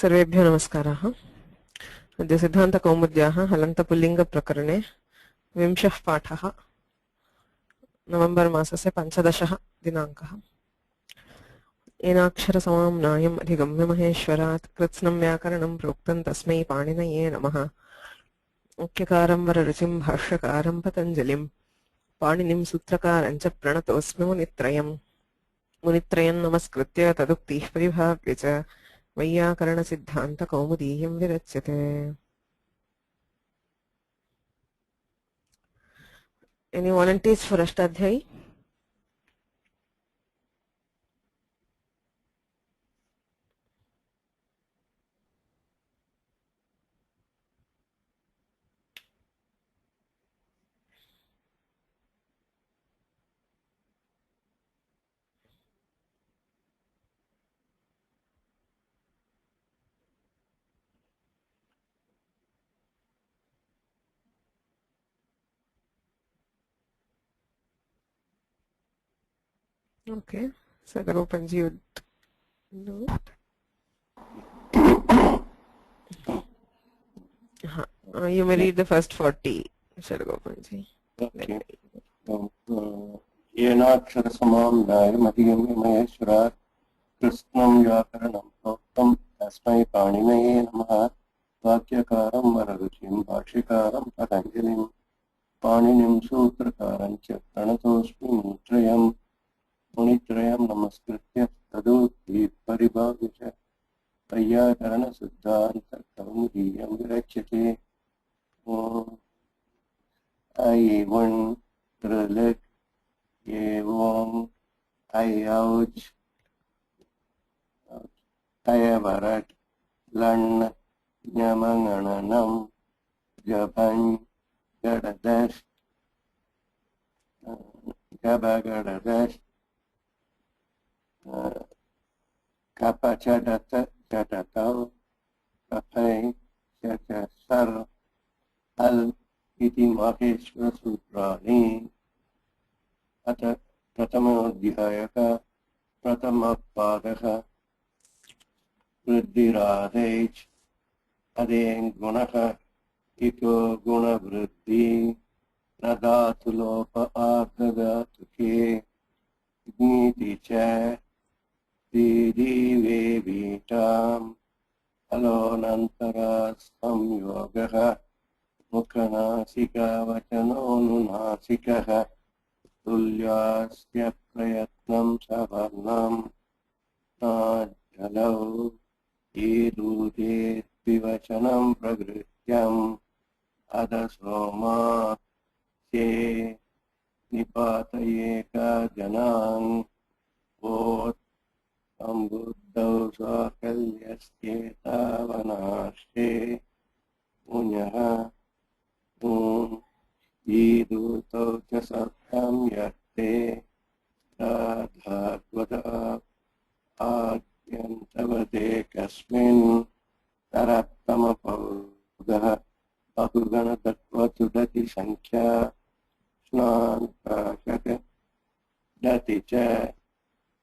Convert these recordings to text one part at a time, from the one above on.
सर्वेभ्यो नमस्काराः। अद्य सिद्धान्तकौमुद्याः हलन्तपुल्लिङ्गप्रकरणे 20 पाठः, नवेम्बर् मासस्य 15 दिनाङ्कः। येनाक्षरसमाम्नायम् अधिगम्य महेश्वरात् कृत्स्नं व्याकरणं प्रोक्तं तस्मै पाणिनये नमः। मुख्यकारं वररुचिं भाष्यकारं पतञ्जलिं पाणिनिं सूत्रकारं च प्रणतोऽस्मि मुनित्रयं नमस्कृत्य तदुक्तिः परिभाव्य च वैयाकरणसिद्धान्तकौमुदीयं विरच्यते। Any volunteers for Ashtadhyayi? Okay, Sadagopanji would do it. You may read the first 40, Sadagopanji. Okay. येनाक्षरसमाम्नायम् अधिगम्य महेश्वरात् कृत्स्नं व्याकरणं प्रोक्तं तस्मै पाणिनये नमः। वाक्यकारं वररुचिं भाष्यकारं पतञ्जलिं पाणिनिं सूत्रकारं च प्रणतोऽस्मि मुनित्रयं नमस्कृत्य तदुक्तिः परिभाव्य च वैयाकरणसिद्धान्तकौमुदीयं विरच्यते। I1 Trilek Yevong Ayauj Ayavarat Lan Nyamangananam Japan Gadadash Gabagadash Kapachadata Jatatav Kapay Chatasar Al इति माहेश्वर सूत्राणि। अथ प्रथमोऽध्यायः प्रथमपादः वृद्धिराधेच अदें गुणः इको गुणवृद्धि न धातुलोप आर्धधातुके नीति च दीदिवे वीटाम् अलोनन्तरा संयोगः मुखनासिका वचनोनुनासिकः तुल्यास्य प्रयत्नं सवर्णं नाजलौ ईदूते द्विवचनं प्रकृत्यम् अधसोमास्ये निपातयेका जनान् वोत् सम्बुद्धौ साकल्यस्येतावनाश्ये मुञः ईदूतौ च सत्यं यत्ते राधाद्वद आद्यन्तवदे कस्मिन् तरत्तमपौगः बहुगणतत्त्वतुदति संख्या स्नान्ताशक दति च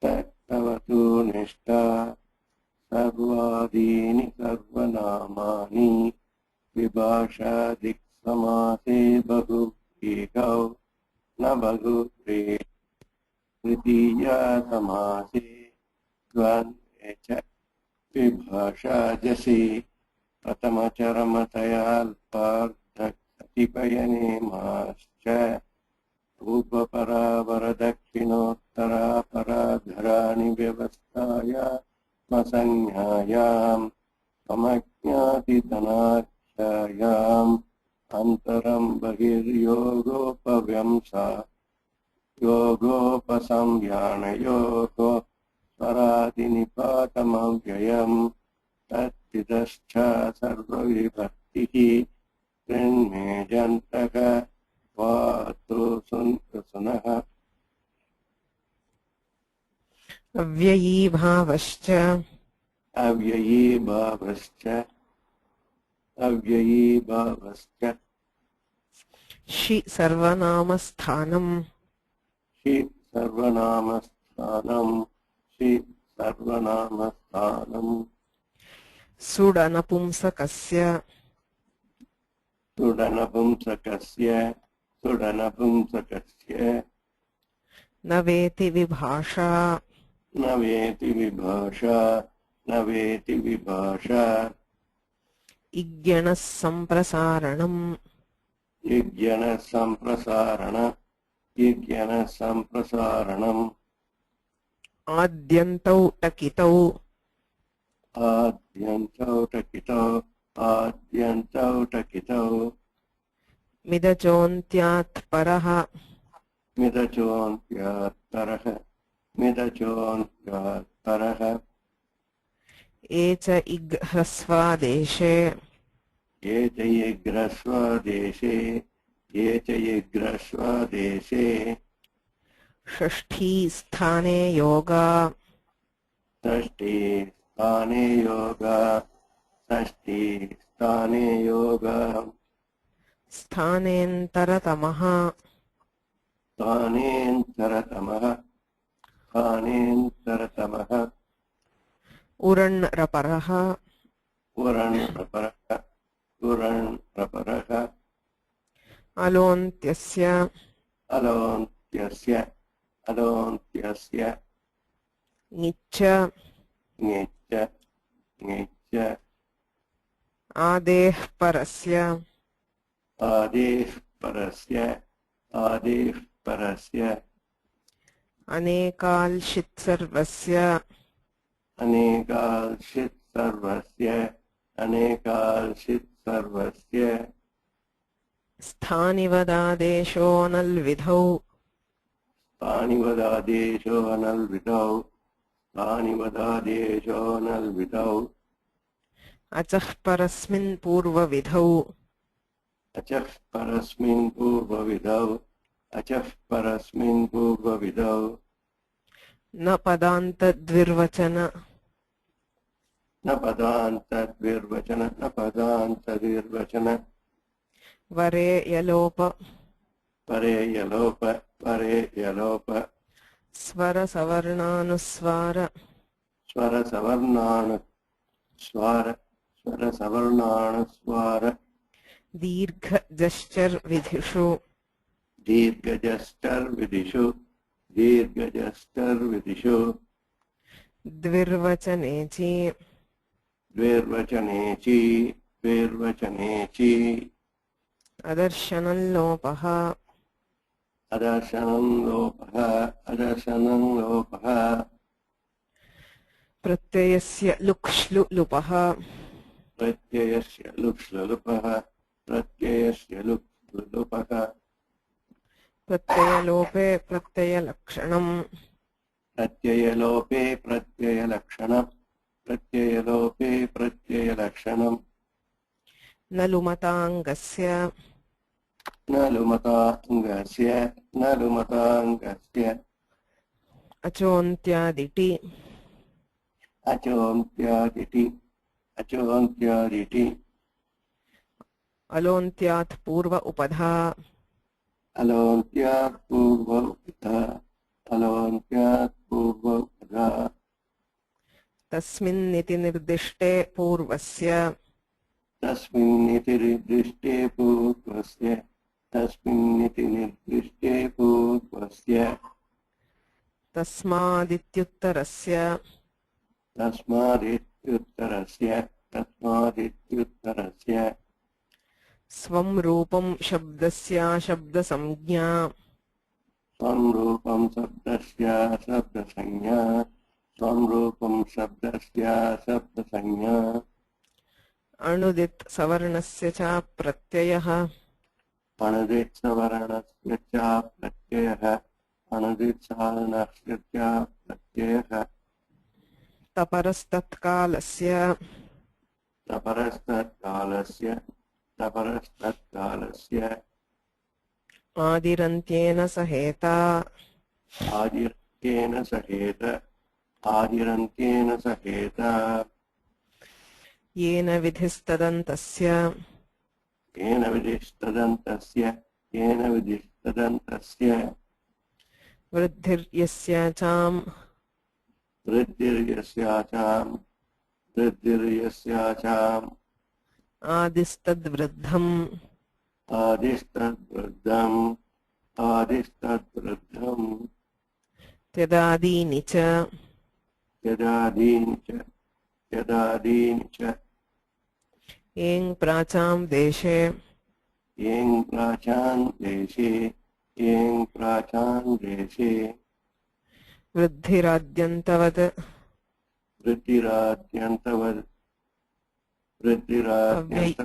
तत्तवतु निष्ठा सर्वादीनि सर्वनामानि विभाषादिक् समासे बहु एकौ न बहु तृतीया समासे द्वन्द्वे च विभाषाजसि प्रथमचरमतयाल्पार्धकतिपयनेमाश्च पूर्वपरावरदक्षिणोत्तरापराधराणि व्यवस्थायामसंज्ञायाम् समज्ञातिधनाख्यायाम् अंतरं बहिर्योगोपव्यंसा योगोपसंज्ञानयोः स्वरादिनिपातमव्ययम् तत्तिदश्च सर्वविभक्तिः कृन्मेजन्तः वातु सुनः अव्ययी भावश्च षि सर्वनामस्थानम् सुडनपुंसकस्य सुडनपुंसकस्य सुडनपुंसकस्य न वेति विभाषा न वेति विभाषा न वेति विभाषा इज्ञणः सम्प्रसारणम् यज्ञनसम्प्रसारणम् आद्यन्तौ टकितौ आद्यन्तौ टकितौ मिदचोन्त्यात् परः मिदचोन्त्यात् परः ये च इग्ह्रस्वादेशे ये च यग्रस्वदेशे षष्ठी स्थाने योगा षष्ठी स्थाने योगा स्थानेन्तरतमः स्थानेन्तरतमः उरण्रपरः पुरण्रपरः अलोन्त्यस्य अलोन्त्यस्य ङिच्च ङिच्च आदेः परस्य आदेः परस्य अनेकाल्शित् सर्वस्य अनेकाल्शित् सर्वस्य स्थानिवदादेशो नल्विधौ स्थानिवदादेशो नल्विधौ अचः परस्मिन् पूर्वविधौ अचः परस्मिन् पूर्वविधौ न पदान्तद्विर्वचन न पदान्तद्विर्वचन वरे यलोप परे यलोप स्वरसवर्णानुस्वार स्वरसवर्णानुस्वार दीर्घजश्चर्विधिषु दीर्घजश्चर्विधिषु द्विर्वचनेचि द्विर्वचनेचि अदर्शनल्लोपः अदर्शनल्लोपः प्रत्ययस्य लुक्ष्लुलुपः प्रत्ययस्य लुप्लुपः प्रत्ययलोपे प्रत्ययलक्षणम् प्रत्ययलोपे न लुमताङ्गस्य न लुमताङ्गस्य अचोन्त्यादिटि अचोन्त्यादिटि अलोन्त्यात् पूर्व उपधा अलोन्त्यात् पूर्वोक्तः तस्मिन्निति निर्दिष्टे पूर्वस्य तस्मिन्निति निर्दिष्टे पूर्वस्य तस्मादित्युत्तरस्य स्वं रूपं शब्दस्याशब्दसंज्ञा स्वं रूपं शब्दस्य अणुदित् सवर्णस्य च प्रत्ययः अणुदित्सवर्णस्य च प्रत्ययः तपरस्तत्कालस्य आदिरन्त्येन सहेता आदिरन्त्येन सहेत येन विधिस्तदन्तस्य वृद्धिर्यस्याचाम् वृद्धिर्यस्याचाम् आदिस्तद्वृद्धम् आदिस्तद्वृद्धम् आदिस्तद्वृद्धम् त्यदादीनि च यदादीनि च यें प्राचां देशे यें प्राचान् देशे वृद्धिराद्यन्तवत् वृद्धिराद्यन्तवद् वृद्धिराद्यन्त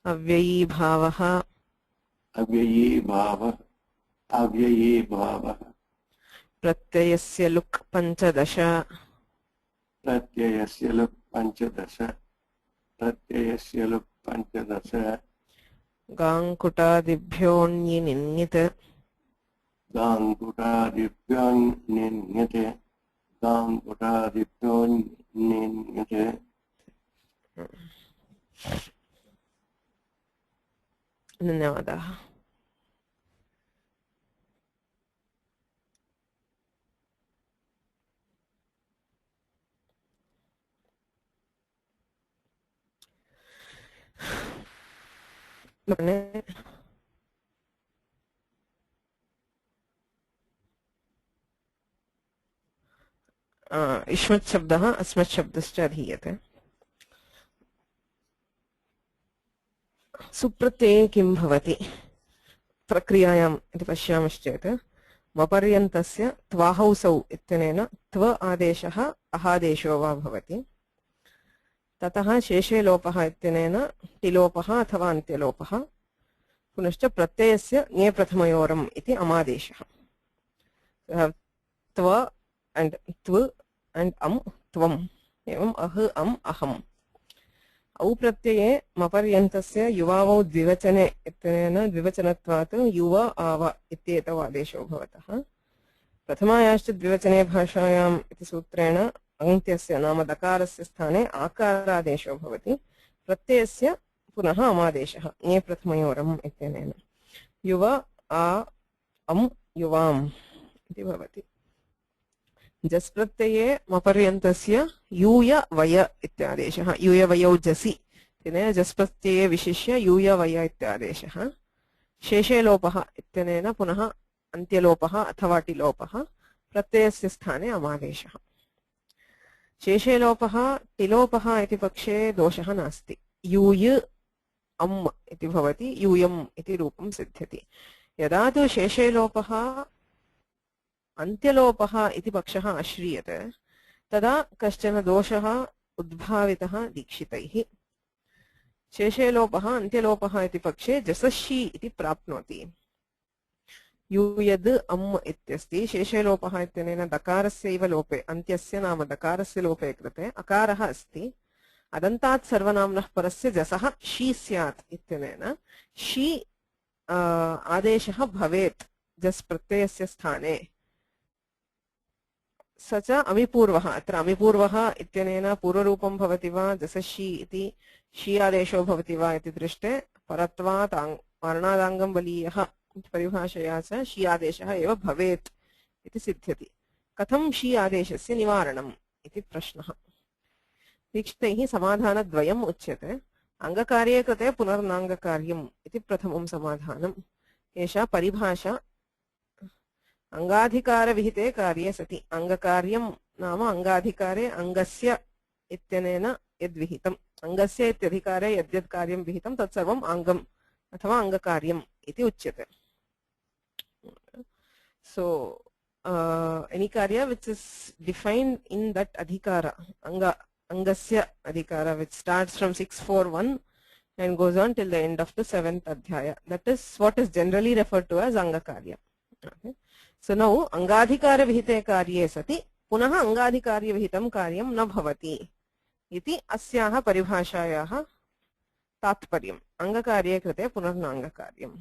अव्ययी भावः अव्ययी भावः प्रत्ययस्य लुक् 15 प्रत्ययस्य लुक् 15 गाङ्कुटादिभ्योऽण्यिनिन्यत् गाङ्गुटादिभ्योऽन्यन्यते धन्यवादाः। इष्मत् शब्दः अस्मत् शब्दश्च अधीयते। सुप्रत्यये किं भवति प्रक्रियायाम् इति पश्यामश्चेत् मपर्यन्तस्य त्वाहौसौ इत्यनेन त्व आदेशः अहादेशो वा भवति। ततः शेषे लोपः इत्यनेन टिलोपः अथवा अन्त्यलोपः पुनश्च प्रत्ययस्य ङे प्रथमयोरम् इति अमादेशः। त्व and tv and tvam एवं अह अम अहम। औ प्रत्यये मपर्यन्तस्य युवावौ द्विवचने इत्यनेन द्विवचनत्वात् युव आव इत्येतौ आदेशो भवतः। प्रथमायाश्च द्विवचने भाषायाम् इति सूत्रेण अन्त्यस्य नाम दकारस्य स्थाने आकारादेशो भवति। प्रत्ययस्य पुनः अमादेशः ङे प्रथमयोरम् इत्यनेन युव आ अम युवाम् इति भवति। जस् प्रत्यये मपर्यन्तस्य यूय वय इत्यादेशः यूय वयौ जसि इत्यनेन जस् प्रत्यये विशिष्य यूय वय इत्यादेशः। शेषे लोपः इत्यनेन पुनः अन्त्यलोपः अथवा टिलोपः प्रत्ययस्य स्थाने अमादेशः। शेषे लोपः टिलोपः इति पक्षे दोषः नास्ति। यूय अम् इति भवति यूयम् इति रूपं सिद्ध्यति। यदा तु शेषे लोपः अन्त्यलोपः इति पक्षः आश्रीयते तदा कश्चन दोषः उद्भावितः दीक्षितैः। शेषे लोपः अन्त्यलोपः इति पक्षे जसषि इति प्राप्नोति। यूयद् अम् इत्यस्ति शेषे लोपः इत्यनेन दकारस्यैव लोपे अन्त्यस्य नाम दकारस्य लोपे कृते अकारः अस्ति। अदन्तात् सर्वनाम्नः परस्य जसः शी स्यात् इत्यनेन शी आदेशः भवेत् जस् प्रत्ययस्य स्थाने। स च अमिपूर्वः। अत्र अमिपूर्वः इत्यनेन पूर्वरूपं भवति वा जसषि इति शी आदेशो भवति वा इति दृष्टे परत्वात् वर्णादाङ्गं बलीयः परिभाषया च शी आदेशः एव भवेत् इति सिद्ध्यति। कथं शी आदेशस्य निवारणम् इति प्रश्नः। दीक्षितैः समाधानद्वयम् उच्यते। अङ्गकार्ये कृते पुनर्नाङ्गकार्यम् इति प्रथमं समाधानम्। एषा परिभाषा अंगाधिकारविहिते कार्ये सति अंगकार्यं नाम अंगाधिकारे अंगस्य इत्यनेन यद्विहितम् अंगस्य इत्यधिकारे यद्यद् कार्यं विहितं तत्सर्वम् अंगम् अथवा अंगकार्यम् इति उच्यते। So any karya which is defined in that adhikara angasya adhikara which starts from 641 and goes on till the end of the 7th adhyaya, that is what is generally referred to as angakarya. Okay. So now angadhikara vihite karye sati पुनः अंगाधिकार्य विहितं कार्यं न भवति इति अस्याः परिभाषायाः तात्पर्यम्। अंगकार्ये कृते पुनर्नाङ्गकार्यम्।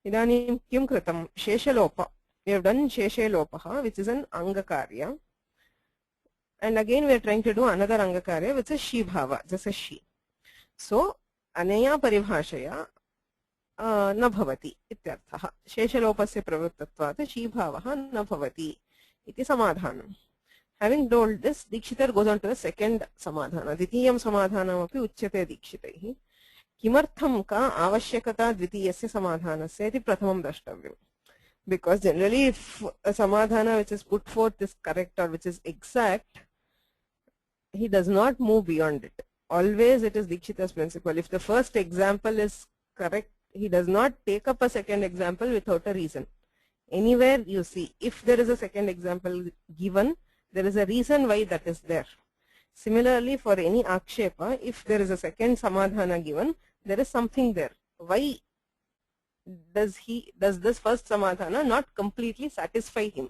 इदानीं किं कृतं? शेषलोप. We have done sheshe lopah, which is an angakarya, and again we are trying to do another angakarya which is she bhava, just a she. So anaya paribhashaya न भवति इत्यर्थः। शेषलोपस्य प्रवृत्तत्वात् शी भावः न भवति इति समाधानम्। Having told this, Dikshitar goes on to the second samadhana. Dvitiyam samadhanam api uchyate Dikshitaihi. Kimartham ka avashyakata dvitiyasya samadhanasya iti prathamam drashtavyam. Because generally if a samadhana which is put forth is correct or which is exact, he does not move beyond it. Always it is Dikshitar's principle. If the first example is correct, he does not take up a second example without a reason. Anywhere you see, if there is a second example given, there is a reason why that is there. Similarly, for any akshepa, if there is a second samadhana given, there is something there. Why does this first samadhana not completely satisfy him?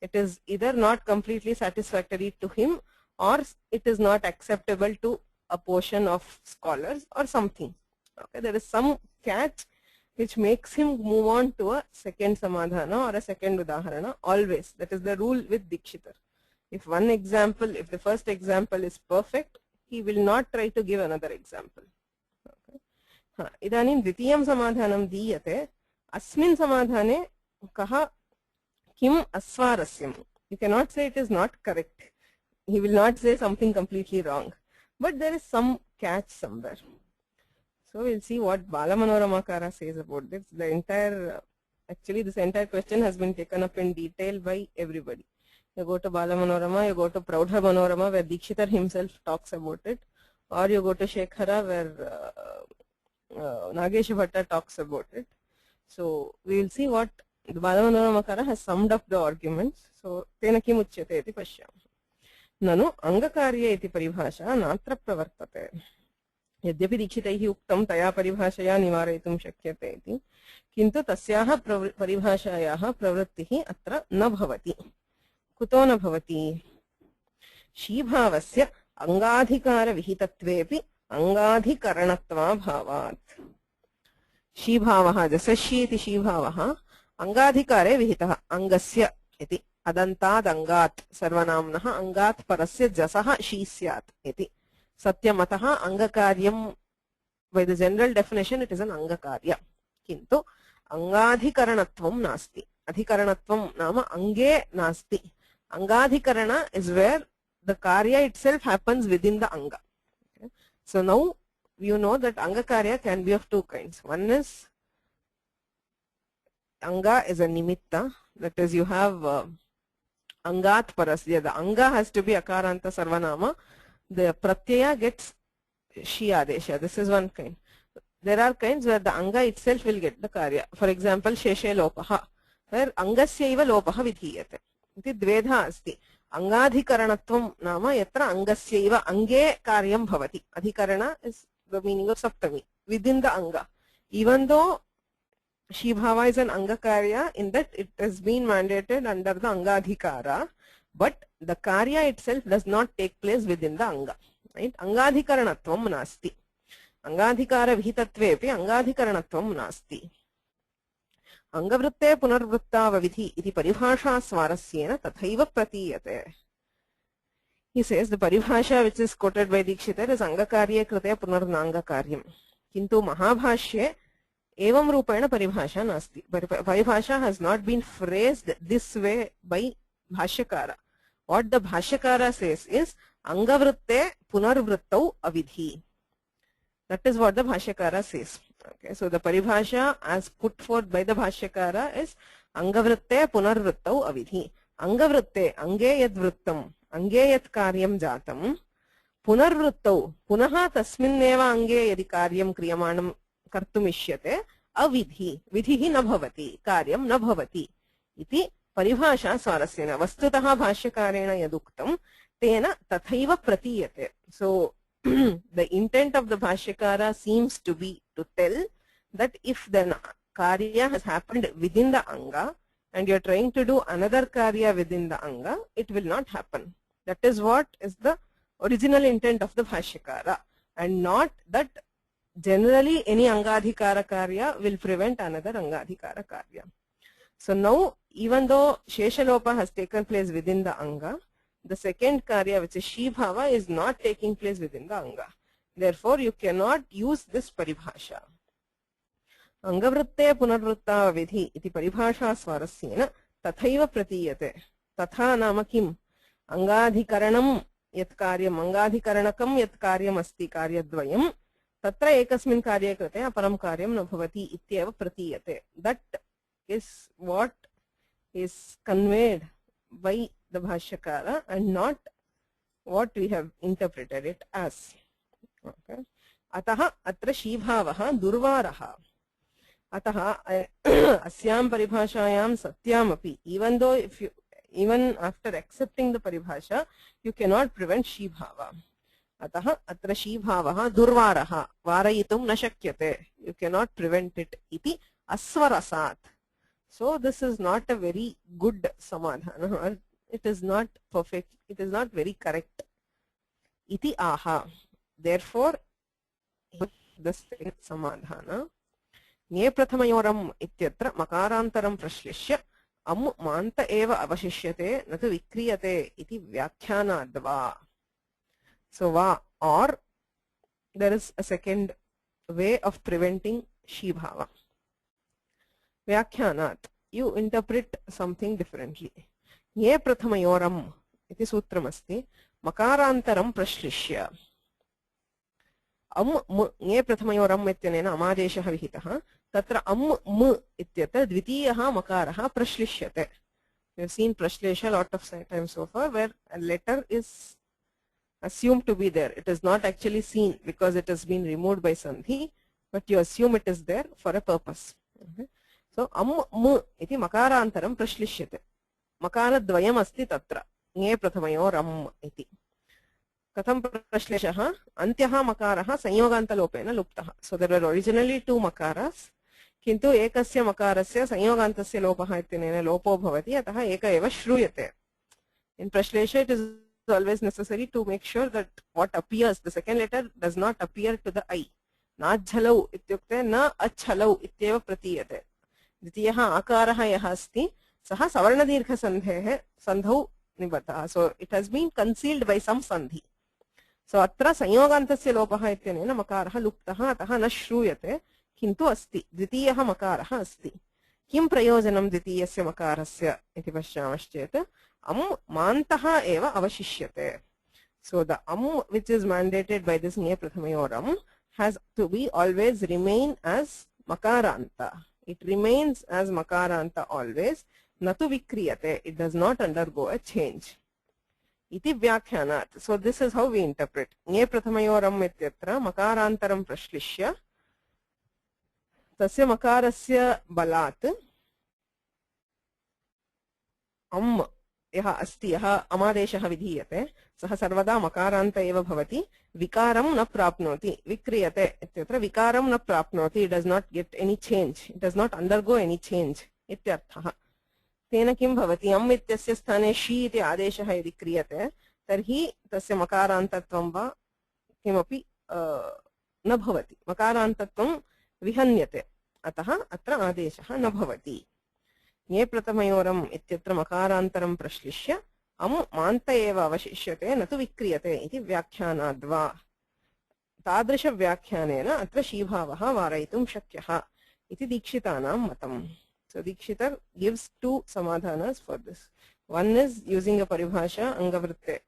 It is either not completely satisfactory to him, or it is not acceptable to a portion of scholars or something. Okay, there is some catch which makes him move on to a second samadhana or a second udaharana always. That is the rule with Dikshitar. If one example, if the first example is perfect, he will not try to give another example. Okay. Idanim dvitiyam samadhanam diyate. Asmin samadhane kaha kim aswarasyam. You cannot say it is not correct. He will not say something completely wrong. But there is some catch somewhere. So we'll see what Balamanoramakara says about this. The entire, actually this entire question has been taken up in detail by everybody. You go to Balamanorama, you go to Praudha Manorama where Dikshitar himself talks about it, or you go to Shekhara where Nagesha Bhatta talks about it. So we will see what the Balamanoramakara has summed up the arguments. So tena kim uchyate iti pashyam. Nanu angakarya iti paribhasha natra pravartate. यद्यपि दीक्षितैः उक्तं तया परिभाषया निवारयितुं शक्यते इति, किन्तु तस्याः परिभाषायाः प्रवृत्तिः अत्र न भवति. कुतो न भवति? शीभावस्य अंगाधिकारविहितत्वेपि अंगाधिकरणत्वाभावात्. शीभावः जसशी इति शीभावः अंगाधिकारे विहितः. अंगस्य इति अदन्ताद् अंगात् सर्वनाम्नः अंगात् परस्य जसः शी स्यात् इति. Satyamataha angakaryam, by the general definition it is an angakarya. Kintu angadhikaranatvam nasti. Adhikaranatvam nama ange nasti. Angadhikarana is where the karya itself happens within the anga. Okay. So now you know that angakarya can be of two kinds. One is anga is a nimitta, that is you have angat parasya. The anga has to be akaranta sarvanama. The pratyaya gets shi adesha. This is one kind. There are kinds where the anga itself will get the karya. For example, sheshe lopaha, where angasyaiva lopaha vidhiyate. Iti dvedha asti. Angadhikaranatvam nama yatra angasyaiva ange karyam bhavati. Adhikarana is the meaning of saptami, within the anga. Even though Shibhava is an angakarya, in that it has been mandated under the angadhikara, but the karya itself does not take place within the anga. Right? Angadhikaranatvam nasti. Angadhikara vihitatvepi angadhikaranatvam nasti. Angavrutte punarvruttava vidhi iti paribhasha swarasyena tathaiva pratiyate. He says the paribhasha which is quoted by Dikshitar is angakarye krite punarnangakaryam. Kintu mahabhashye evam rupena paribhasha nasti. Paribhasha has not been phrased this way by Bhashyakara. What the Bhashyakara says is Angavrutte punarvruttau avidhi. That is what the Bhashyakara says. Okay, so the paribhasha as put forth by the Bhashyakara is Angavrutte punarvruttau avidhi. Angavrutte ange yad vruttam ange yad karyam jatam punarvruttau punaha tasminneva ange yadi karyam kriyamanam kartum ishyate avidhi. Vidhi na bhavati, karyam na bhavati iti paribhasha swarasyena. Vastutah bhashyakarena yaduktam tena tathaiva pratiyate. So the intent of the Bhashyakara seems to be to tell that if the karya has happened within the anga and you are trying to do another karya within the anga, it will not happen. That is what is the original intent of the Bhashyakara, and not that generally any angadhikara karya will prevent another angadhikara karya. So now, even though Sheshalopa has taken place within the anga, the second karya, which is Shibhava, is not taking place within the anga. Therefore, you cannot use this paribhasha. Angavrutte punarvrutta vidhi iti paribhasha swarasyena tathaiva pratiyate. Tatha nama kim? अंगाधिकरणं यत् कार्यम् अंगाधिकरणकं यत् कार्यम् अस्ति कार्यद्वयं तत्र एकस्मिन् कार्ये कृते अपरं कार्यं न भवति इत्येव प्रतीयते. That is what is conveyed by the Bhashyakara and not what we have interpreted it as. Okay. अतः अत्र शीभावः दुर्वारः. अतः अस्यां परिभाषायां सत्यामपि even after accepting the paribhasha you cannot prevent शीभाव. अतः अत्र शीभावः दुर्वारः वारयितुं न शक्यते. You cannot prevent it इति अस्वरसात्. So this is not a very good samadhana, or it is not perfect, it is not very correct. Iti aha. Therefore, this samadhana. Nye prathamayoram ityatra makarantaram prashlishya am manta eva avashishyate natu vikriyate iti vyakyanadva. So va, or there is a second way of preventing shibhava. Vyakyanat, you interpret something differently. Nye prathamayoram iti sutram asti makarantaram prashlishya. Nye prathamayoram ityanena amadeshah vihitah tatra m ityatra dvitiyah makarah prashlishyate. We have seen prashlesha a lot of times so far where a letter is assumed to be there. It is not actually seen because it has been removed by sandhi, but you assume it is there for a purpose. Okay. So m iti makarantaram prashlishyate. Makaradvayam asti tatra. Nye prathamayoram iti. Katham prashleshah antyah makarah sanyogantalopena luptah. So there were originally two makaras. Kintu ekasya makarasya sanyogantasya lopah ityanena lopo bhavati atah eka eva shruyate. In prashlesha it is always necessary to make sure that what appears, the second letter does not appear to the eye. Na jhalau ityukte na achhalau ityeva pratiyate. Dvitiyah akarah yah asti saha savarna dirgha sandhehe sandhau nibatah. So it has been concealed by some sandhi. So atra sanyogantasya lopah ityanena makarah luptah atah na shruyate kintu asti dvitiyah makarah asti. Kim prayojanam dvitiyasya makarasya iti pashyamaschet am mantah eva avashishyate. So the which is mandated by this nye prathamayoram has to be always remain as makaranta. It remains as makaranta always. Natu vikriyate. It does not undergo a change. Iti vyakyanat. So this is how we interpret. Nye prathamayoram ityatra makarantaram prashlishya tasya makarasya balat यः अस्ति यः अमादेशः विधीयते सः सर्वदा मकारान्त एव भवति विकारं न प्राप्नोति विक्रियते इत्यत्र विकारं न प्राप्नोति it does not get any change, it does not undergo any change इत्यर्थः. तेन किं भवति अम् इत्यस्य स्थाने शी इति आदेशः यदि क्रियते तर्हि तस्य मकारान्तत्वं वा किमपि न भवति. मकारान्तत्वं विहन्यते. अतः अत्र आदेशः न भवति. ये प्रथमयोरम इत्यत्र मकारान्तरं प्रश्लिष्य अम् मान्त एव अवशिष्यते न तु विक्रियते इति व्याख्यानाद्वा. तादृशव्याख्यानेन अत्र शीभावः वारयितुं शक्यः इति दीक्षितानां मतम्. So Dikshitar gives two samadhanas for this. One is using a paribhasha angavritte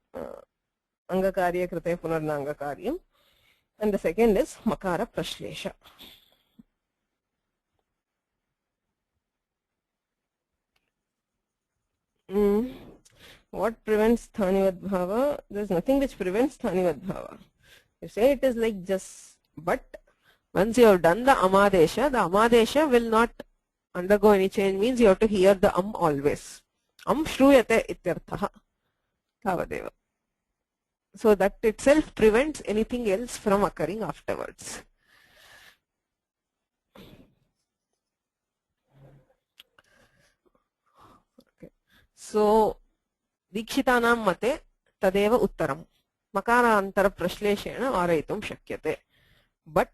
angakarya krite punarnangakaryam, and the second is makara prashlesha. What prevents Sthanivad Bhava? There is nothing which prevents Sthanivad Bhava. You say it is like just, but once you have done the Amadesha will not undergo any change, means you have to hear the always. Shruyate ityarthaha tavadeva. So that itself prevents anything else from occurring afterwards. Okay. So Dikshitanam mate tadeva uttaram. Makarantar prashleshena varayitum shakyate. But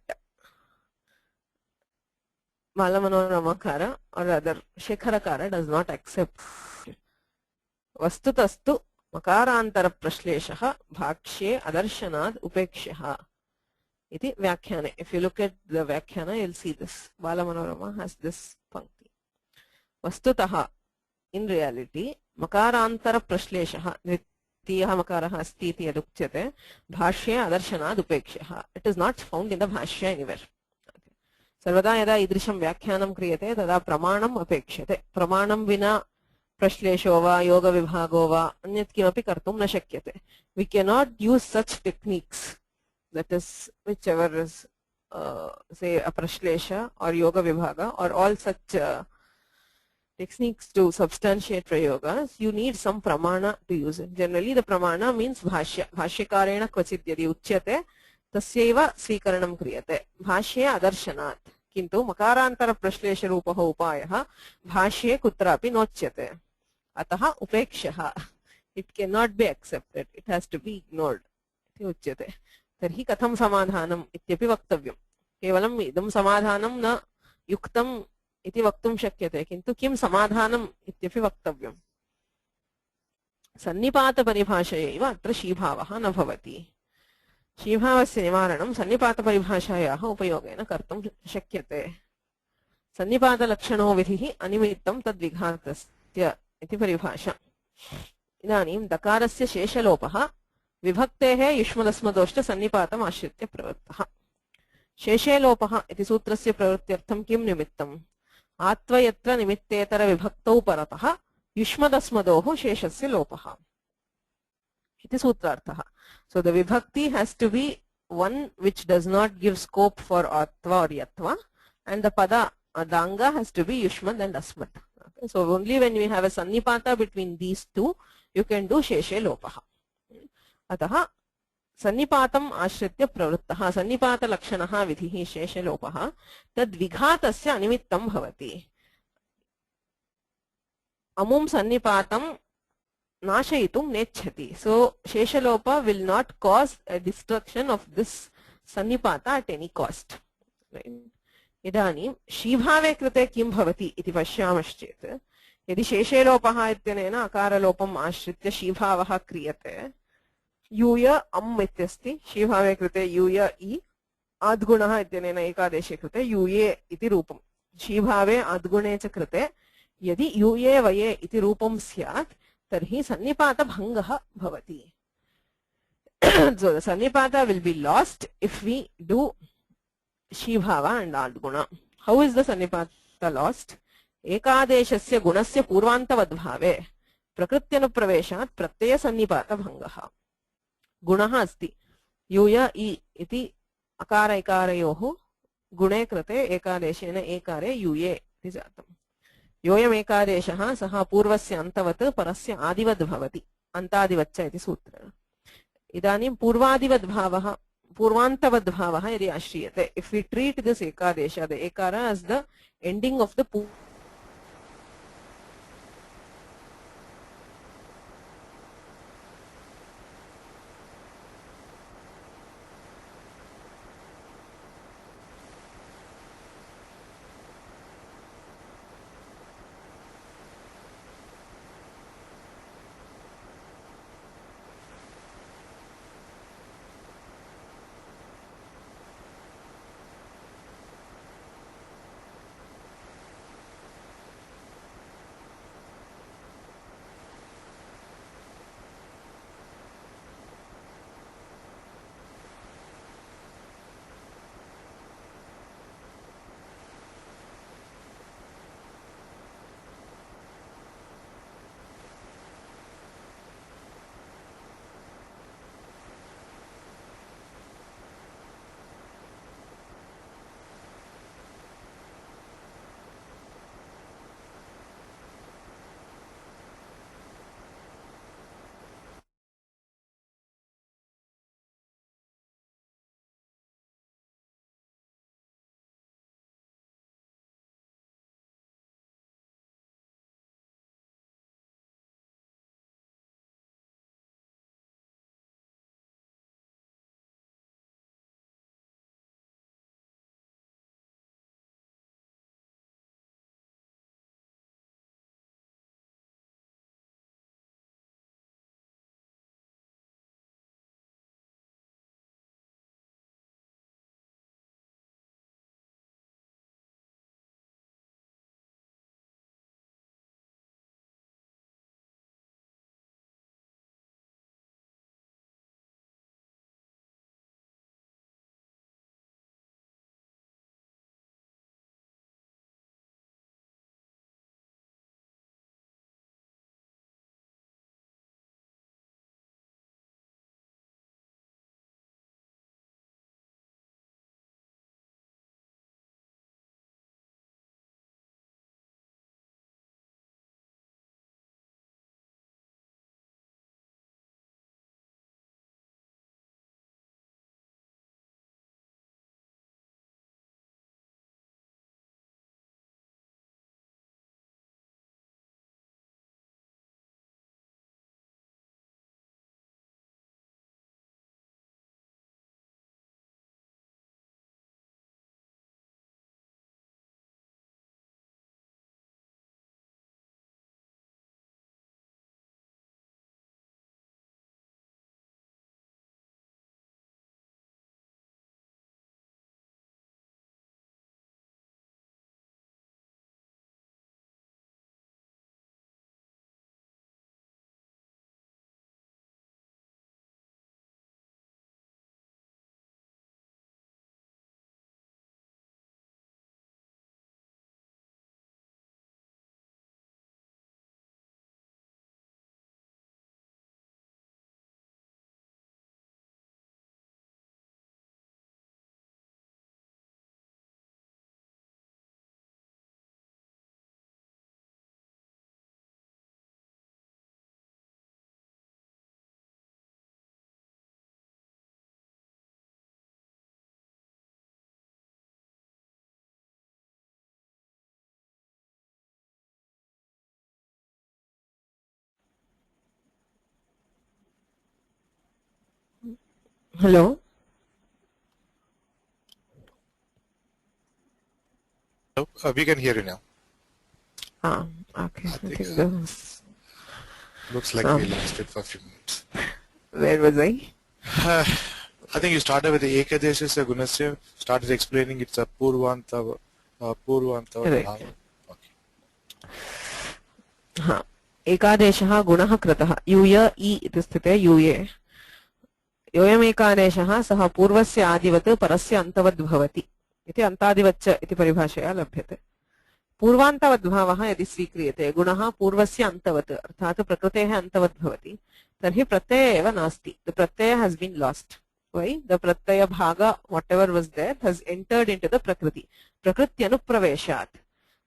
Malamanoramakara or rather Shekharakara does not accept. Vastutastu Makarantara prashleshaha bhakshe adarshanaad upekshaha. Iti Vyakhyane. If you look at the Vyakhyana, you'll see this. Balamanorama has this pankti. Vastutaha, in reality, Makarantara prashleshaha, तृतीयः मकारः अस्ति इति यदुच्यते भाष्ये अदर्शनाद् उपेक्ष्यः. It is not found in the Bhashya anywhere. सर्वदा यदा ईदृशं व्याख्यानं क्रियते तदा प्रमाणम् अपेक्ष्यते. प्रमाणं विना प्रश्लेषो वा योगविभागो वा अन्यत् किमपि कर्तुं न शक्यते. We cannot use such techniques, that is whichever is say a prashlesha or yoga vibhaga or all such techniques to substantiate prayogas. You need some pramana to use it. Generally the pramana means bhashya. Bhashyakarena kvachit yadi uchyate tasyaiva swikaranam kriyate. Bhashye adarshanaat. किंतु मकारांतर प्रश्लेष रूपः उपायः भाष्ये कुत्रापि नोच्यते. अतः उपेक्षः. It cannot be accepted. It has to be ignored. इति उच्यते. तर्हि कथं समाधानम् इत्यपि वक्तव्यम्. केवलम् इदं समाधानं न युक्तम् इति वक्तुं शक्यते, किन्तु किं समाधानम् इत्यपि वक्तव्यम्. सन्निपातपरिभाषयैव अत्र शीभावः न भवति. शीभावस्य निवारणं सन्निपातपरिभाषायाः उपयोगेन कर्तुं शक्यते. सन्निपातलक्षणो विधिः अनिमित्तं तद्विघातस्य इति परिभाषा. इदानीं दकारस्य शेषलोपः विभक्तेः युष्मदस्मदोश्च सन्निपातम् आश्रित्य प्रवृत्तः. शेषे लोपः इति सूत्रस्य प्रवृत्त्यर्थं किं निमित्तम्? आत्वयत्र निमित्तेतर विभक्तौ परतः युष्मदस्मदोः शेषस्य लोपः इति सूत्रार्थः. So the vibhakti has to be one which does not give scope for atva or yatva, and the pada adanga has to be yushmad and asmad. Okay? So only when we have a sannipata between these two, you can do sheshe lopaha. Ataha sannipatam ashritya pravruttaha sannipata lakshanaha vidhihi sheshe lopaha tad vighatasya animittam bhavati. Amum sannipatam नाशयितुं नेच्छति. So sheshalopa will not cause a destruction of this sannipata at any cost. Right? इदानीं शीभावे कृते किं भवति इति पश्यामश्चेत् यदि शेषेलोपः इत्यनेन अकारलोपम् आश्रित्य शीभावः क्रियते यूय अम् इत्यस्ति. शीभावे कृते यूय इ आद्गुणः इत्यनेन एकादेशे कृते यूये इति रूपम्. शीभावे आद्गुणे च कृते यदि यूये वये इति रूपं स्यात् तर्हि सन्निपातभङ्गः भवति. So the sannipata will be lost if we do शीभाव and adguna. How is the sannipata lost? एकादेशस्य गुणस्य पूर्वान्तवद्भावे प्रकृत्यनुप्रवेशात् प्रत्यय सन्निपातभङ्गः. गुणः अस्ति यूय इ इति अकार इकारयोः गुणे कृते एकादेशेन एकारे यूये इति जातम्. योऽयम् एकादेशः सः पूर्वस्य अन्तवत् परस्य आदिवद् भवति. अन्तादिवच्च इति सूत्रेण. इदानीं पूर्वादिवद्भावः पूर्वान्तवद्भावः यदि आश्रीयते, if we treat this ekadesha, the ekara as the ending of the Hello. Hello? We can hear you now. Ah, okay. I I think think this. looks like we lost it for a few minutes. Where was I? I think you started with the Ekadeshasya Gunasya, started explaining it's a Purvanta Right. Bhava. Okay. हाँ, एकादेशः गुणः कृतः यूय इ इति स्थिते यूये योऽयमेकादेशः सः पूर्वस्य आदिवत् परस्य अन्तवद् भवति इति अन्तादिवच्च इति परिभाषया लभ्यते। पूर्वान्तवद्भावः यदि स्वीक्रियते गुणः पूर्वस्य अन्तवत् अर्थात् प्रकृतेः अन्तवद् भवति तर्हि प्रत्यय एव नास्ति। The pratyaya has been lost. Why? The pratyaya bhaga, whatever was there, has entered into the prakriti. Prakrityanupraveshat.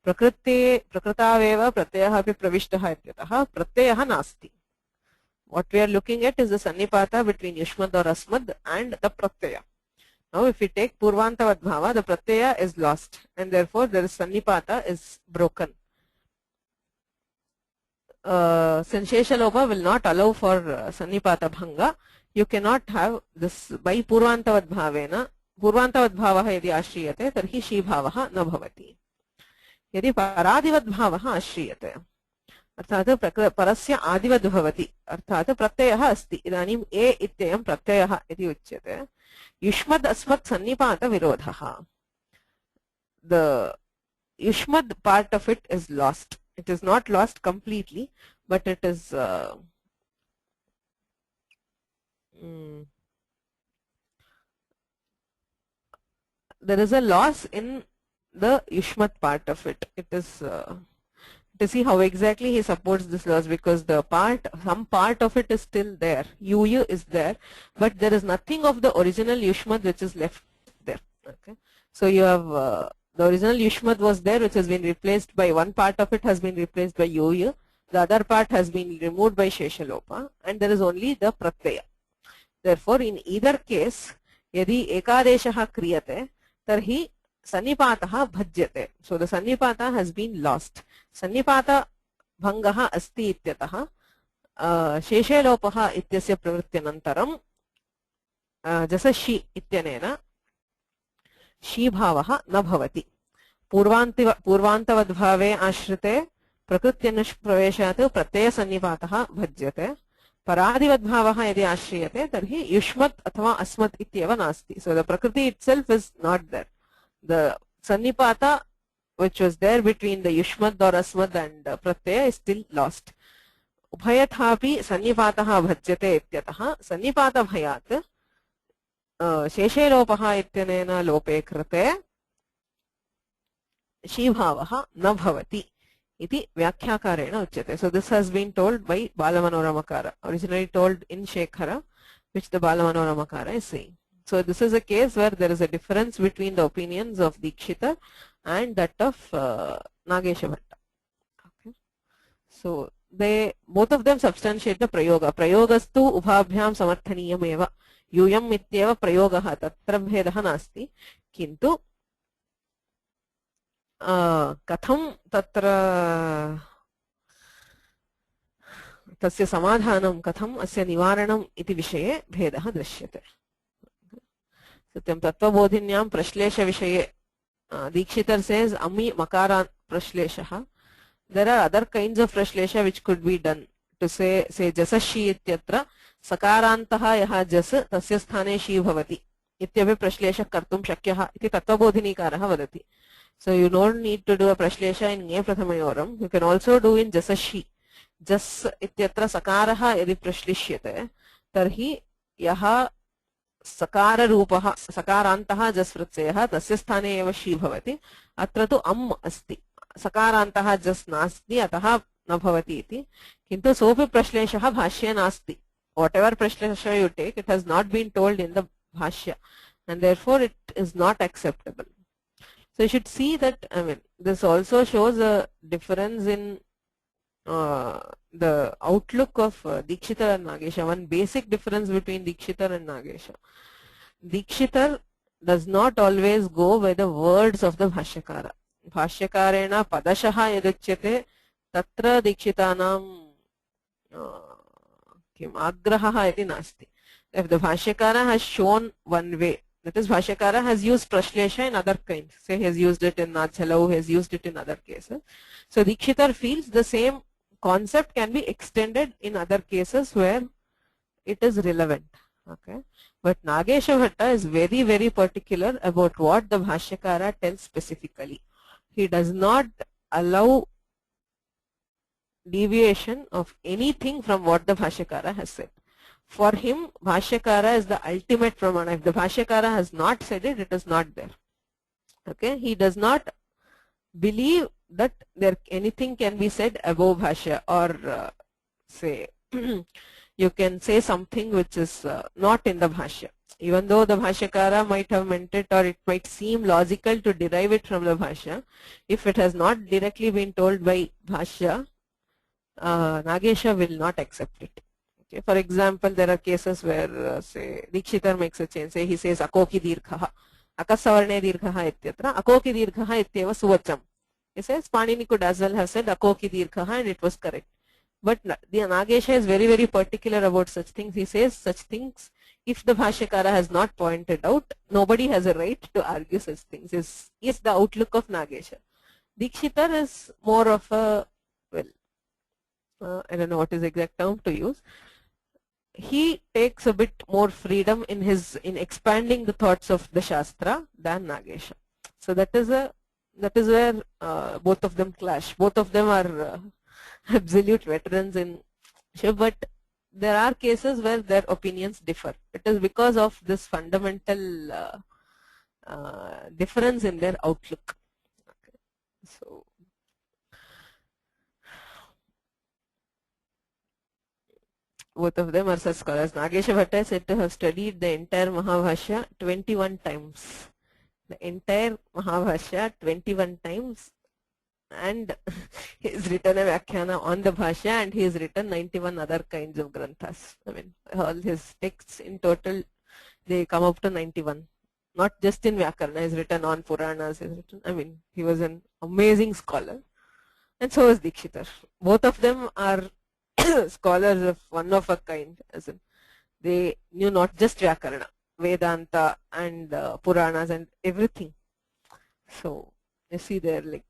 Prakritavev pratyayah api pravishtaha ityatah pratyayah nasti. What we are looking at is the sannipata between yushmad or asmad and the pratyaya. Now if we take purvantavad bhava, the pratyaya is lost and therefore there is sannipata is broken. Since Sheshalopa will not allow for sannipata bhanga, you cannot have this by purvantavad bhavena. Purvantavad bhavah yadi ashriyate tarhi shi bhavah na bhavati. यदि परादिवद् भावः आश्रीयते अर्थात् परस्य आदिवद् भवति अर्थात् प्रत्ययः अस्ति। इदानीम् ए इत्ययं प्रत्ययः इति उच्यते। युष्मद् अस्मत् सन्निपात विरोधः। The yushmad part of it is lost. It is not lost completely, but it is there is a loss in the yushmat part of it. It is to see how exactly he supports this loss, because the some part of it is still there. Yuyu is there, but there is nothing of the original yushmat which is left there. Okay, so you have the original yushmat was there, which has been replaced by one part of it has been replaced by yuyu. The other part has been removed by sheshalopa, and there is only the pratyaya. Therefore, in either case, यदि एकादेशः क्रियते तर्हि सन्निपातः भज्यते. So the sannipata has been lost. सन्निपात भङ्गः अस्ति इत्यतः शेषे लोपः इत्यस्य प्रवृत्त्यनन्तरं जसषि इत्यनेन शी भावः न भवति. पूर्वान्तवद्भावे आश्रिते प्रकृत्यनुप्रवेशात् प्रत्ययसन्निपातः भज्यते. परादिवद्भावः यदि आश्रियते तर्हि युष्मत् अथवा अस्मत् इत्येव नास्ति. So the prakriti itself is not there. The sannipata which was there between the yushmad or asmad and pratyaya is still lost. Ubhayathapi sannipatah bhajyate ityatah sannipata bhayat sheshe lopah ityanena lope krite shi bhavah na bhavati iti vyakyakarena uchyate. So this has been told by Balamanoramakara, originally told in Shekhara, which the Balamanoramakara is saying. So this is a case where there is a difference between the opinions of Dikshita and that of Nagesha Bhatta. Okay. So they both of them substantiate the prayoga. Prayogastu ubhabhyam samarthaniyam eva. Yuyam ityeva prayogaha tatra bhedah nasti. Kintu katham tatra tasya samadhanam katham asya nivaranam iti vishaye bhedah drishyate. Satyam tattva-bodhinyam prashlesha vishaye Dikshitar says Ami Makara Prashleshaha. There are other kinds of Prashlesha which could be done. To say Jasashi ityatra Sakarantaha yaha jas tasya sthane shi bhavati ityapi Prashlesha kartum shakyaha iti tattva-bodhinikaraha vadati. So you don't need to do a Prashlesha in Nge Prathamayoram. You can also do in Jasashi. Jas ityatra Sakaraha yadi prashlishyate tarhi yaha सकार रूपः सकारान्तः जस् प्रत्ययः तस्य स्थाने एव शी भवति. अत्र तु अम् अस्ति, सकारान्तः जस् नास्ति अतः न भवति इति. किन्तु सोऽपि प्रश्लेषः भाष्ये नास्ति. Whatever प्रश्लेषः you take, it has not been told in the bhashya and therefore it is not acceptable. So you should see that, I mean, this also shows a difference in the outlook of Dikshitar and Nagesha. One basic difference between Dikshitar and Nagesha. Dikshitar does not always go by the words of the Bhashyakara. Bhashyakarena padashaha yaduchyate tatra Dikshitanam kim agrahaha iti nasti. if the Bhashyakara has shown one way, that is, Bhashyakara has used Prashlesha in other kinds. Say he has used it in Nachalau, he has used it in other cases. So Dikshitar feels the same concept can be extended in other cases where it is relevant. Okay. But Nagesha Bhatta is very, very particular about what the Bhashyakara tells specifically. He does not allow deviation of anything from what the Bhashyakara has said. For him, Bhashyakara is the ultimate pramana. If the Bhashyakara has not said it, it is not there. Okay, he does not believe that anything can be said above Bhashya, or say you can say something which is not in the Bhashya. Even though the Bhashyakara might have meant it, or it might seem logical to derive it from the Bhashya, if it has not directly been told by Bhashya, Nagesha will not accept it. Okay. For example, there are cases where say Dikshitar makes a change. Say he says akoki dirghaha, akasavarne dirghaha ityatra, akoki dirghaha ityeva suvacham. He says Panini could as well have said akoki dirghaha and it was correct. But the Nagesha is very, very particular about such things. He says such things, if the Bhashyakara has not pointed out, nobody has a right to argue such things. Is the outlook of Nagesha. Dikshitar is more of a, well, I don't know what is the exact term to use. He takes a bit more freedom in expanding the thoughts of the Shastra than Nagesha. So that is where both of them clash. Both of them are absolute veterans in Shiv, but there are cases where their opinions differ. It is because of this fundamental difference in their outlook. Okay. So both of them are such scholars. Nagesha Bhatta is said to have studied the entire Mahabhashya 21 times. The entire Mahabhashya 21 times, and he has written a Vyakhyana on the Bhashya, and he has written 91 other kinds of granthas. I mean, all his texts in total, they come up to 91. Not just in Vyakarana, he has written on Puranas, I mean, he was an amazing scholar. And so is Dikshitar. Both of them are scholars of one of a kind, as in they knew not just Vyakarana, Vedanta and Puranas and everything. So you see, they're like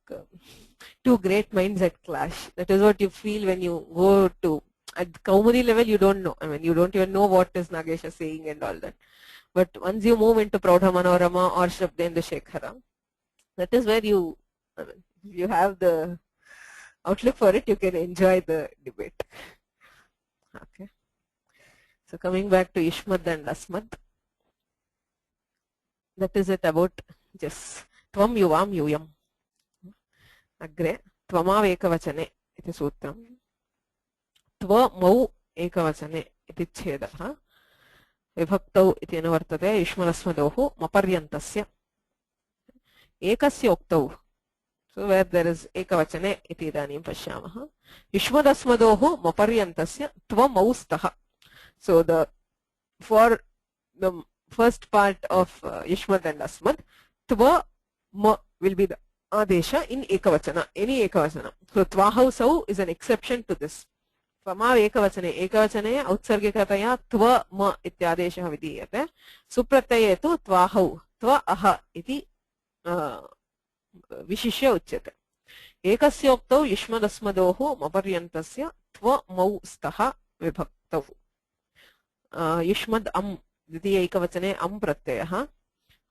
two great minds at clash. That is what you feel when you go to, at Kaumudi level you don't know. I mean, you don't even know what is Nagesha saying and all that. But once you move into Praudha Manorama or Shabdendra Shekhara, that is where you, I mean, if you have the outlook for it, you can enjoy the debate. Okay. So coming back to Ishmad and Asmad, that is it about just Tvam Yuvam Yuyam. Agre Tvamav Ekavachane iti sutram. Tvamau Ekavachane iti chhedaha. Vibhaktau iti anuvartate Ishmarasmadohu Maparyantasya. Ekasya Uktau. So where there is Ekavachane iti idanim pashyamaha. Ishmadasmadohu Maparyantasya Tvamaustaha. So for the first part of Ishmad and Asmad, Tva Ma will be the Adesha in Ekavachana, any Ekavachana. So Tvahausau is an exception to this. Tvama Ekavachane, Ekavachane Utsargikataya Tva Ma ityadesha vidiyate. Suprataye tu Tvahau, Tva Aha iti Vishishya uchyate. Ekasya uktau Yushmadasmadohu Maparyantasya Tva Mau Staha Vibhaktau. Yushmad Am Ditiya Ekavachane Am Pratyaya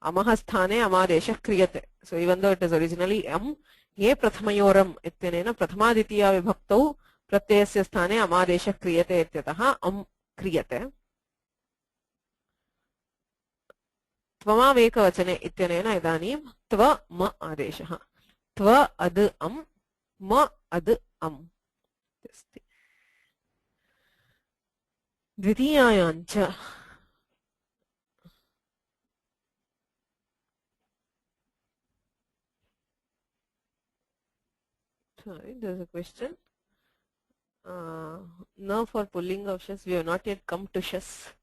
Amaha Sthane Amadesha Kriyate. So even though it is originally Am, Ye Prathamayoram Ityanena Prathamaditiya Vibhaktau Pratyayasya Sthane Amadesha Kriyate Ityataha Am Kriyate. Tvama Ekavachane Ityanena Idanim Tva Ma Adeshaha. Tva Ad Am Ma Ad Am. Dvitiyayancha. Sorry, there's a question. Now for pulling of shas, we have not yet come to shas.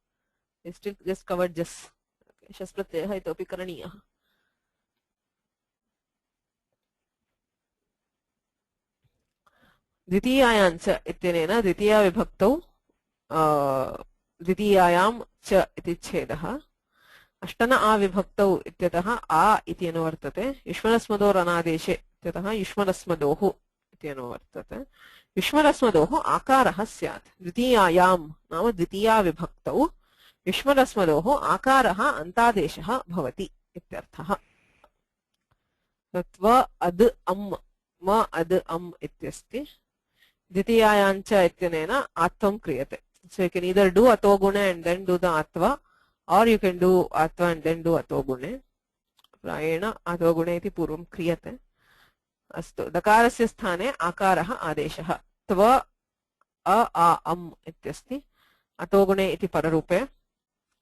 We still just covered jas. Okay. Shas pratyaya itopi karaniya. Dvitiyayancha ityanena dvitiya vibhaktau द्वितीयायां च इति छेदः अष्टन आविभक्तौ इत्यतः आ इति अनुवर्तते युष्मदस्मदोरनादेशे इत्यतः युष्मदस्मदोः इति अनुवर्तते युष्मदस्मदोः आकारः स्यात् द्वितीयायां नाम द्वितीया विभक्तौ युष्मदस्मदोः आकारः अन्तादेशः भवति इत्यर्थः त्व अद् अम् म अद् अम् इत्यस्ति द्वितीयायां च इत्यनेन आत्वं क्रियते so you can either do ato gune and then do the atva or you can do atva and then do ato gune प्रायेण ato gune iti पूर्वं क्रियते अस्तु दकारस्य स्थाने आकारः आदेशः त्व अ आ अम् इत्यस्ति अतो गुणे इति पररूपे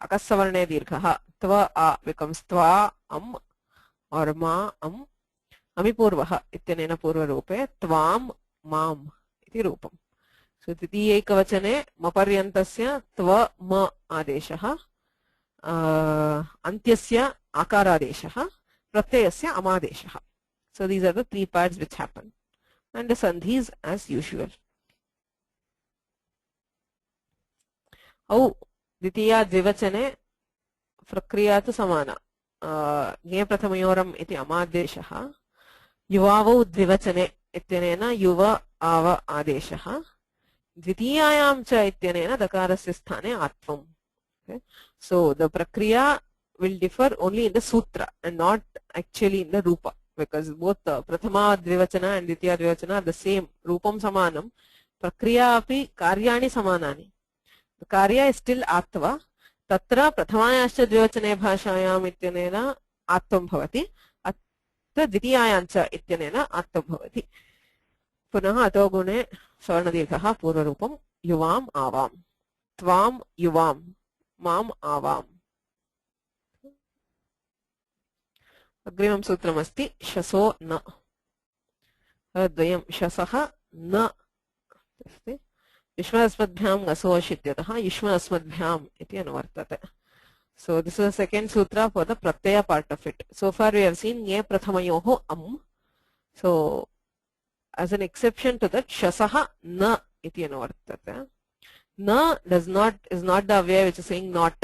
अकस्सवर्णे दीर्घः त्व आ becomes त्वा अम् और मा अम् अमिपूर्वः इत्यनेन पूर्वरूपे त्वां माम् इति रूपम् सो द्वितीयैकवचने मपर्यन्तस्य त्व म आदेशः अन्त्यस्य आकारादेशः प्रत्ययस्य अमादेशः so these are the three parts which happen and the sandhis as usual औ द्वितीया द्विवचने प्रक्रिया तु समाना ज्ञे प्रथमयोरम् इति अमादेशः युवावौ द्विवचने इत्यनेन युव आव आदेशः द्वितीयायां च इत्यनेन दकारस्य स्थाने आत्वम् okay? So the prakriya will differ only in the sutra and not actually in the rupa because both prathama dvivachana and ditya dvivachana are the same rupam samanam prakriya api karyani samanani the karya is still atva tatra prathamayascha dvivachane bhashayam ityanena atvam bhavati atra dvitiyayam cha ityanena atvam bhavati पुनः अतो गुणे स्वर्णदीर्घः पूर्वरूपं युवाम् आवाम् त्वां युवाम् माम् आवाम् अग्रिमं सूत्रमस्ति शसो न द्वयं शसः न अस्ति युष्मदस्मद्भ्यां गसोऽश् इत्यतः युष्मदस्मद्भ्याम् इति अनुवर्तते so this is the second sutra for the pratyaya part of it so far we have seen ye prathamayoh am so as an exception to that shasaha na iti anuvartate na is not the avyaya which is saying not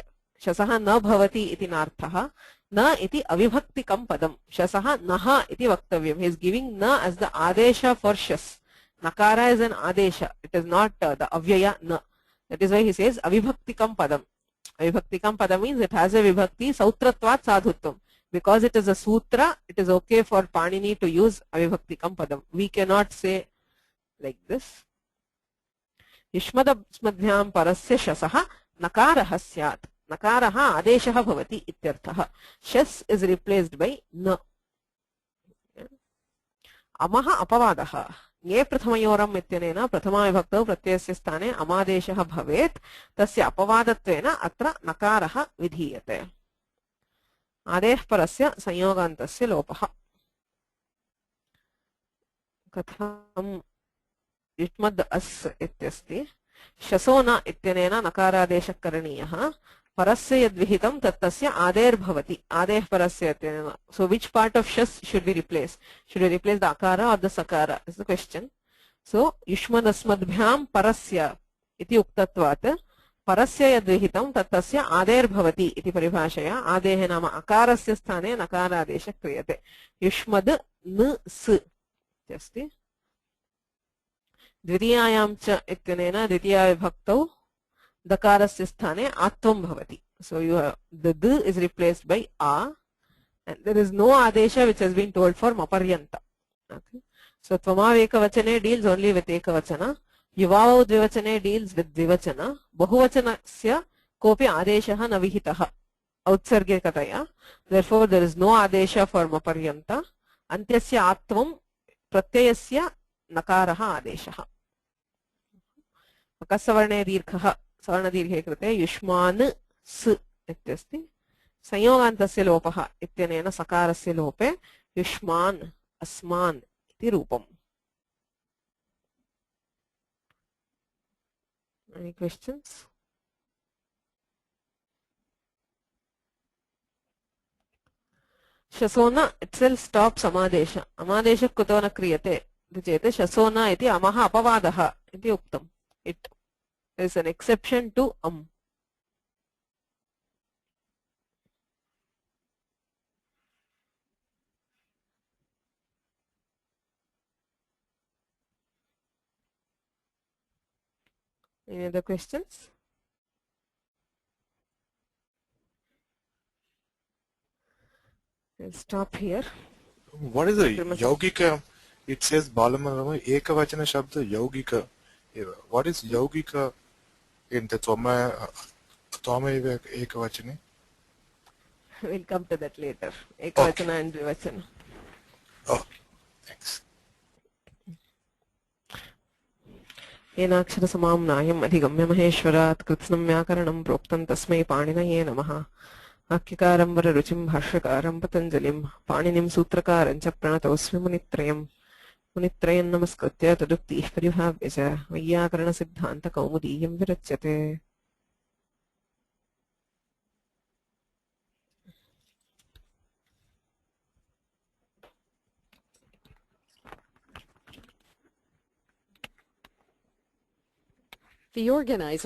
shasaha na bhavati iti narthaha na iti avibhaktikam padam shasaha naha iti vaktavyam he is giving na as the adesha for shas nakara is an adesha it is not the avyaya na that is why he says avibhaktikam padam avibhaktikam padam means it has a vibhakti sautratvat sadhutvam because it is a sutra, it is okay for Panini to use avibhaktikam padam. We cannot say like this. Yushmadasmadbhyam parasya shasaha nakaraha syat. Nakaraha adeshaha bhavati ityarthaha. Shas is replaced by na. Amaha apavadaha. Ye prathamayoram ityanena prathama vibhaktau pratyasya sthane amadeshaha bhavet tasya apavadatvena atra nakaraha vidhiyate. आदेः परस्य संयोगान्तस्य लोपः कथं युष्मद् अस् इत्यस्ति शसो न इत्यनेन नकारादेशः करणीयः परस्य यद्विहितं तत्तस्य आदेर्भवति आदेः परस्य इत्यनेन so which part of shas should we replace the akara or the sakara is the question so युष्मदस्मद्भ्यां परस्य इति उक्तत्वात् परस्य यद्विहितं तत्तस्य आदेर्भवति इति परिभाषया आदेः नाम अकारस्य स्थाने नकारादेशः क्रियते युष्मद् न स् इत्यस्ति द्वितीयायां च इत्यनेन द्वितीया विभक्तौ दकारस्य स्थाने आत्वं भवति so the d is replaced by a and there is no adesha which has been told for maparyanta okay so tvamav ekavachane deals only with ekavachana युवावौ द्विवचने deals with द्विवचन बहुवचनस्य कोऽपि आदेशः न विहितः औत्सर्गिकतया therefore there is no आदेश for मपर्यन्त अन्त्यस्य आत्वं प्रत्ययस्य नकारः आदेशः अकस्सवर्णे दीर्घः सवर्णदीर्घे कृते युष्मान् स् इत्यस्ति संयोगान्तस्य लोपः इत्यनेन सकारस्य लोपे युष्मान् अस्मान् इति रूपम् Any questions? Shasona itself stops amadesha. Amadesha kuto na kriyate. Chete shasona iti amaha apavadaha iti uktam. It is an exception to am. Any other questions? I'll stop here. What is the Pretty much. Yaugika? It says Balamalama Ekavachana Shabda Yaugika. What is Yaugika in the Toma Ekavachani? We'll come to that later. Ekavachana and Dvivachana. Oh, thanks. येनाक्षरसमाम्नायम् अधिगम्य महेश्वरात् कृत्स्नं व्याकरणं प्रोक्तं तस्मै पाणिनये नमः वाक्यकारं वररुचिं भाष्यकारं पतञ्जलिं पाणिनिं सूत्रकारं च प्रणतोऽस्मि मुनित्रयम् मुनित्रयं नमस्कृत्य तदुक्तिः परिभाव्य च वैयाकरणसिद्धान्तकौमुदीयं विरच्यते The organizer